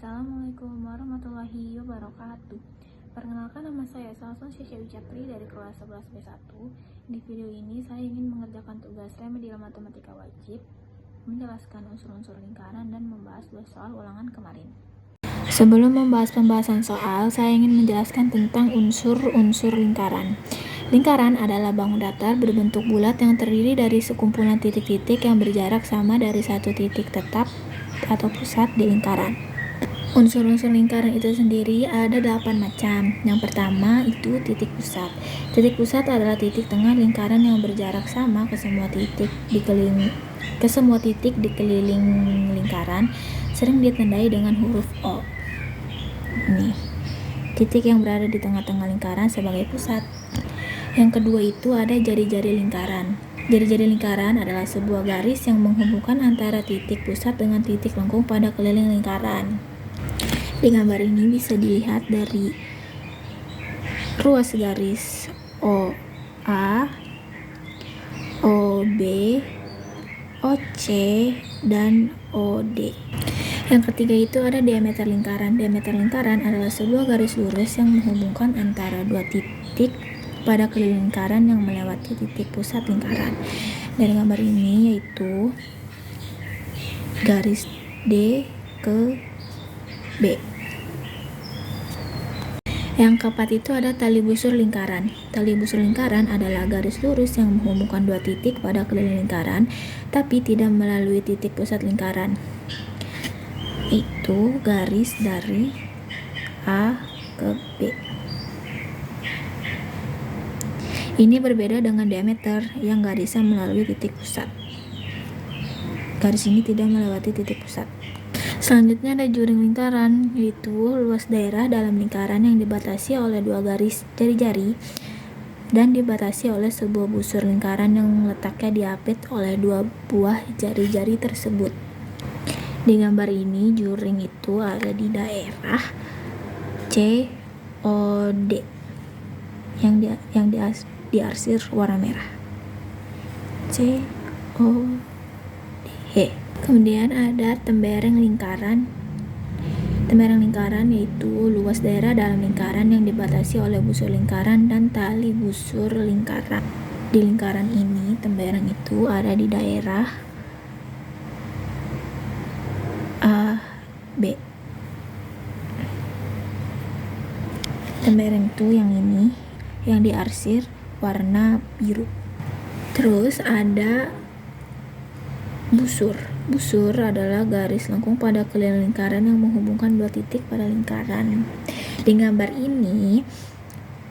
Assalamualaikum warahmatullahi wabarakatuh. Perkenalkan, nama saya Salson Syesha Wicakri dari kelas 11 B1. Di video ini saya ingin mengerjakan tugas remedial matematika wajib, menjelaskan unsur-unsur lingkaran dan membahas 2 soal ulangan kemarin. Sebelum membahas pembahasan soal, saya ingin menjelaskan tentang unsur-unsur lingkaran. Lingkaran adalah bangun datar berbentuk bulat yang terdiri dari sekumpulan titik-titik yang berjarak sama dari satu titik tetap atau pusat di lingkaran. Unsur-unsur lingkaran itu sendiri ada 8 macam. Yang pertama itu titik pusat. Titik pusat adalah titik tengah lingkaran yang berjarak sama ke semua titik di keliling lingkaran, sering ditandai dengan huruf O. Nih, titik yang berada di tengah-tengah lingkaran sebagai pusat. Yang kedua itu ada jari-jari lingkaran. Jari-jari lingkaran adalah sebuah garis yang menghubungkan antara titik pusat dengan titik lengkung pada keliling lingkaran. Di gambar ini bisa dilihat dari ruas garis OA, OB, OC, dan OD. Yang ketiga itu ada diameter lingkaran. Diameter lingkaran adalah sebuah garis lurus yang menghubungkan antara dua titik pada keliling lingkaran yang melewati titik pusat lingkaran. Dari gambar ini yaitu garis D ke B. Yang keempat itu ada tali busur lingkaran. Tali busur lingkaran adalah garis lurus yang menghubungkan dua titik pada keliling lingkaran, tapi tidak melalui titik pusat lingkaran. Itu garis dari A ke B. Ini berbeda dengan diameter yang garisnya melalui titik pusat. Garis ini tidak melewati titik pusat. Selanjutnya ada juring lingkaran, yaitu luas daerah dalam lingkaran yang dibatasi oleh dua garis jari-jari dan dibatasi oleh sebuah busur lingkaran yang letaknya diapit oleh dua buah jari-jari tersebut. Di gambar ini juring itu ada di daerah COD yang diarsir warna merah. COD. Kemudian ada tembereng lingkaran. Tembereng lingkaran yaitu luas daerah dalam lingkaran yang dibatasi oleh busur lingkaran dan tali busur lingkaran. Di lingkaran ini, tembereng itu ada di daerah A, B. Tembereng itu yang ini, yang diarsir warna biru. Terus ada busur. Busur adalah garis lengkung pada keliling lingkaran yang menghubungkan dua titik pada lingkaran. Di gambar ini,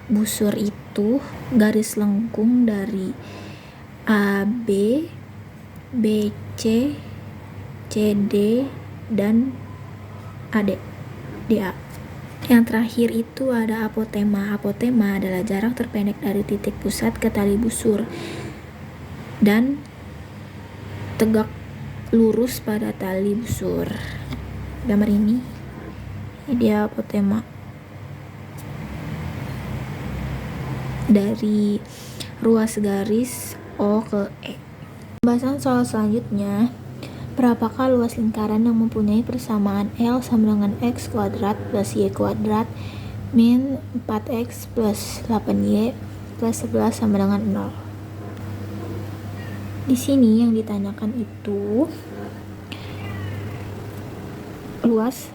busur itu garis lengkung dari AB, BC, CD, dan AD. DA. Yang terakhir itu ada apotema. Apotema adalah jarak terpendek dari titik pusat ke tali busur dan tegak lurus pada tali busur. Gambar ini dia apotema dari ruas garis O ke E. Pembahasan soal selanjutnya, berapakah luas lingkaran yang mempunyai persamaan L sama dengan X kuadrat plus Y kuadrat min 4X plus 8Y plus 11 sama dengan 0. Di sini yang ditanyakan itu luas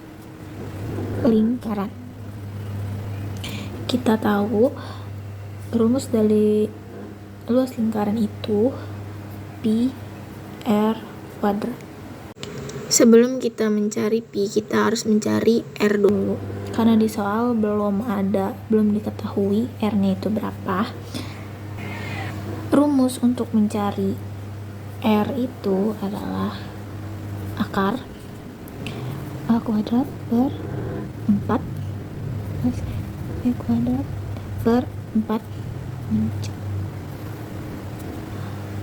lingkaran. Kita tahu rumus dari luas lingkaran itu pi r kuadrat. Sebelum kita mencari pi, kita harus mencari r dulu. Karena di soal belum diketahui r-nya itu berapa. Rumus untuk mencari R itu adalah akar A kuadrat per 4 plus B kuadrat per 4.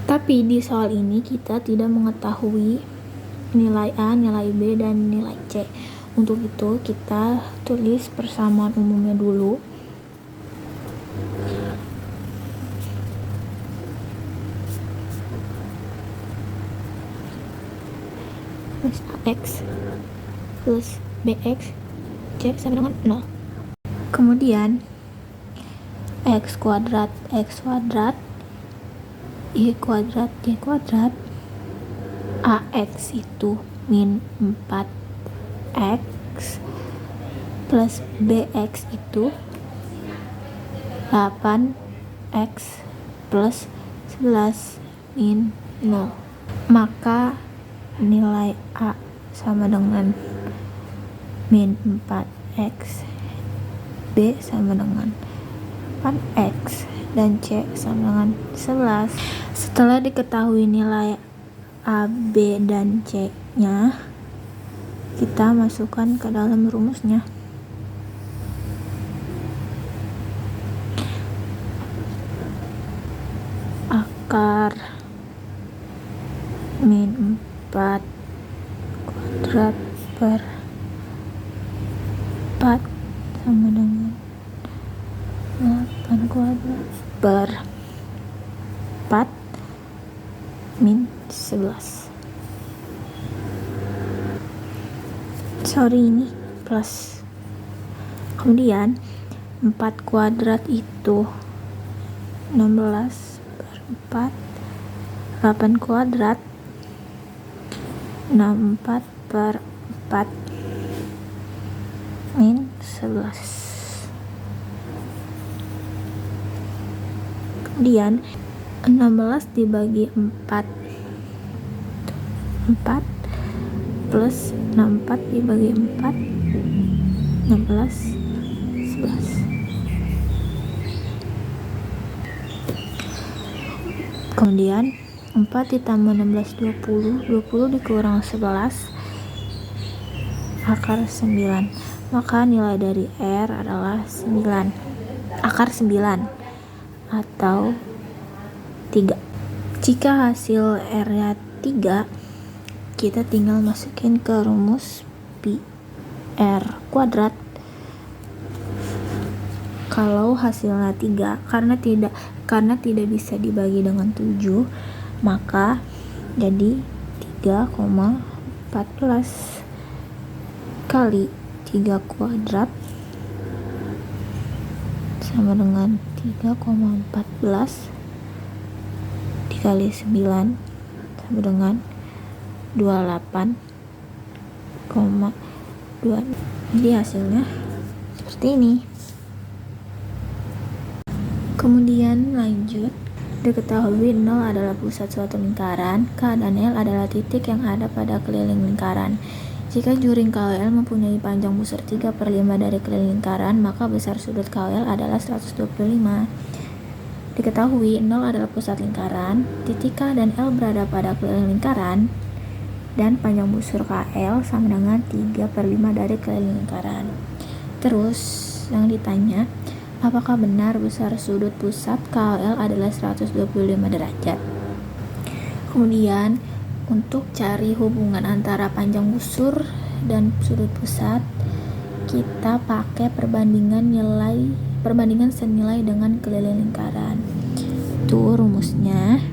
Tapi di soal ini kita tidak mengetahui nilai A, nilai B, dan nilai C. Untuk itu kita tulis persamaan umumnya dulu. Plus AX plus bx c sama dengan 0. Kemudian x kuadrat y kuadrat ax itu min 4x plus bx itu 8x plus 11 min 0. Maka nilai A sama dengan min 4x, B sama dengan 8x, dan C sama dengan 11. Setelah diketahui nilai A, B, dan C nya, kita masukkan ke dalam rumusnya. Akar min 4 kuadrat per 4 sama dengan 8 kuadrat per 4 min 11. Ini plus. Kemudian 4 kuadrat itu 16 per 4, 8 kuadrat 64 per 4 min 11. Kemudian 16 dibagi 4 plus 64 dibagi 4 16 11. Kemudian 4 ditambah 16 20 dikurang 11 akar 9. Maka nilai dari R adalah 9 akar 9 atau 3. Jika hasil R-nya 3, kita tinggal masukin ke rumus pi R kuadrat. Kalau hasilnya 3, karena tidak bisa dibagi dengan 7, maka jadi 3,14 kali 3 kuadrat sama dengan 3,14 dikali 9 sama dengan 28,2. Jadi hasilnya seperti ini. Kemudian lanjut, diketahui 0 adalah pusat suatu lingkaran, K dan L adalah titik yang ada pada keliling lingkaran. Jika juring KOL mempunyai panjang busur 3/5 dari keliling lingkaran, maka besar sudut KOL adalah 125. Diketahui 0 adalah pusat lingkaran, titik K dan L berada pada keliling lingkaran, dan panjang busur KL sama dengan 3/5 dari keliling lingkaran. Terus yang ditanya, apakah benar besar sudut pusat KOL adalah 125 derajat? Kemudian untuk cari hubungan antara panjang busur dan sudut pusat, kita pakai perbandingan senilai dengan keliling lingkaran. Itu rumusnya.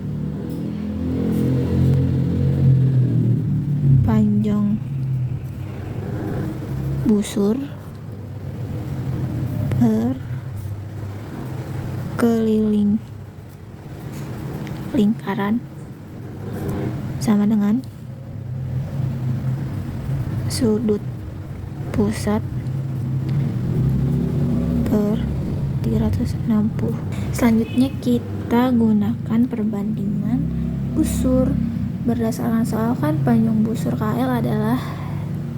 Panjang busur per keliling lingkaran sama dengan sudut pusat per 360. Selanjutnya kita gunakan perbandingan busur. Berdasarkan soal kan panjang busur KL adalah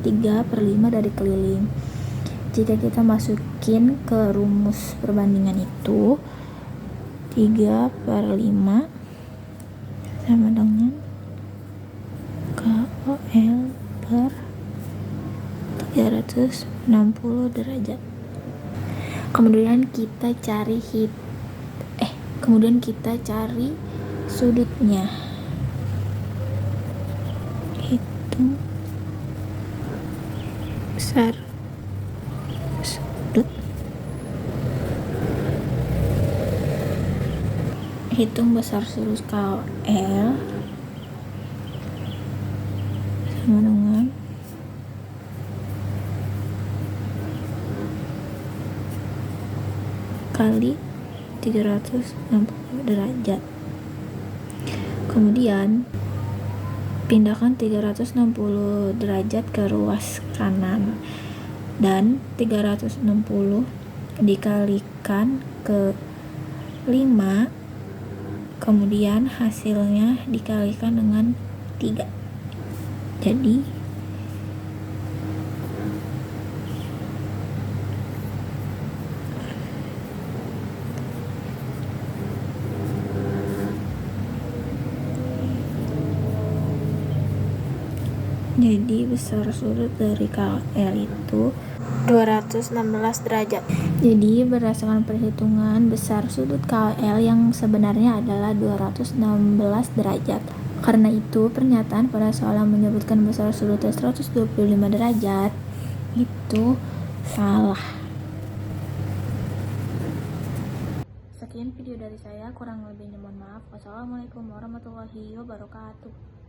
3/5 dari keliling. Jika kita masukin ke rumus perbandingan itu, 3/5 sama dengan KOL per 360 derajat. Kemudian kita cari sudutnya. Hitung besar sudut. Hitung besar sudut KOL sama dengan kali 360 derajat. Kemudian pindahkan 360 derajat ke ruas kanan dan 360 dikalikan ke 5, kemudian hasilnya dikalikan dengan 3. Jadi besar sudut dari KL itu 216 derajat. Jadi berdasarkan perhitungan, besar sudut KL yang sebenarnya adalah 216 derajat. Karena itu, pernyataan pada soal yang menyebutkan besar sudutnya 125 derajat itu salah. Sekian video dari saya, kurang lebihnya mohon maaf. Wassalamualaikum warahmatullahi wabarakatuh.